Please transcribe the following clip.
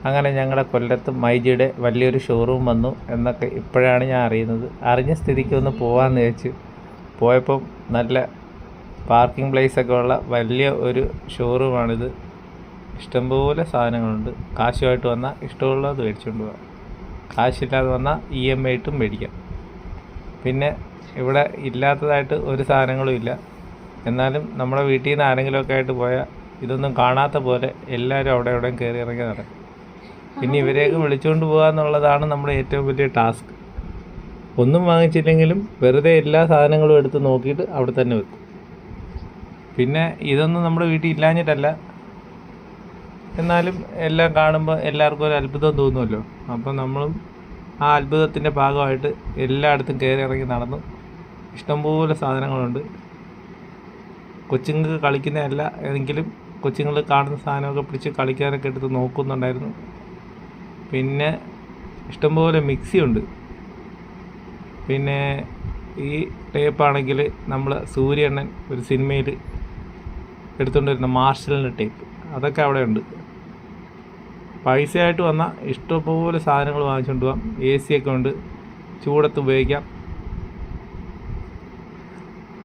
അങ്ങനെ ഞങ്ങളുടെ കൊല്ലത്ത് മൈജിയുടെ വലിയൊരു ഷോറൂം വന്നു എന്നൊക്കെ ഇപ്പോഴാണ് ഞാൻ അറിയുന്നത്. അറിഞ്ഞ സ്ഥിതിക്ക് ഒന്ന് പോകാമെന്ന് വെച്ച് പോയപ്പം നല്ല പാർക്കിംഗ് പ്ലേസൊക്കെ ഉള്ള വലിയ ഒരു ഷോറൂമാണിത്. ഇഷ്ടംപോലെ സാധനങ്ങളുണ്ട്. കാശുമായിട്ട് വന്നാൽ ഇഷ്ടമുള്ളത് മേടിച്ചുകൊണ്ട് പോകാം. കാശില്ലാതെ വന്നാൽ EMI ആയിട്ടും മേടിക്കാം. പിന്നെ ഇവിടെ ഇല്ലാത്തതായിട്ട് ഒരു സാധനങ്ങളും ഇല്ല. എന്നാലും നമ്മുടെ വീട്ടിൽ നിന്ന് ആരെങ്കിലുമൊക്കെ ആയിട്ട് പോയാൽ ഇതൊന്നും കാണാത്ത പോലെ എല്ലാവരും അവിടെ എവിടെയും കയറി ഇറങ്ങി നടക്കും. പിന്നെ ഇവരെയൊക്കെ വിളിച്ചുകൊണ്ട് പോകുക എന്നുള്ളതാണ് നമ്മുടെ ഏറ്റവും വലിയ ടാസ്ക്. ഒന്നും വാങ്ങിച്ചില്ലെങ്കിലും വെറുതെ എല്ലാ സാധനങ്ങളും എടുത്ത് നോക്കിയിട്ട് അവിടെ തന്നെ വെക്കും. പിന്നെ ഇതൊന്നും നമ്മുടെ വീട്ടിൽ ഇല്ലാഞ്ഞിട്ടല്ല, എന്നാലും എല്ലാം കാണുമ്പോൾ എല്ലാവർക്കും ഒരു അത്ഭുതം തോന്നുമല്ലോ. അപ്പം നമ്മളും ആ അത്ഭുതത്തിൻ്റെ ഭാഗമായിട്ട് എല്ലായിടത്തും കയറി ഇറങ്ങി നടന്നു. ഇഷ്ടംപോലെ സാധനങ്ങളുണ്ട്. കൊച്ചുങ്ങൾക്ക് കളിക്കുന്നതല്ല എങ്കിലും കൊച്ചുങ്ങൾ കാണുന്ന സാധനമൊക്കെ പിടിച്ച് കളിക്കാനൊക്കെ എടുത്ത് നോക്കുന്നുണ്ടായിരുന്നു. പിന്നെ ഇഷ്ടംപോലെ മിക്സി ഉണ്ട്. പിന്നെ ഈ ടേപ്പാണെങ്കിൽ നമ്മൾ സൂര്യണ്ണൻ ഒരു സിനിമയിൽ എടുത്തുകൊണ്ട് വരുന്ന മാർഷലിൻ്റെ ടേപ്പ്, അതൊക്കെ അവിടെ ഉണ്ട്. പൈസയായിട്ട് വന്നാൽ ഇഷ്ടംപോലെ സാധനങ്ങൾ വാങ്ങിച്ചുകൊണ്ട് പോകാം. AC ഒക്കെ ഉണ്ട്, ചൂടത്ത് ഉപയോഗിക്കാം.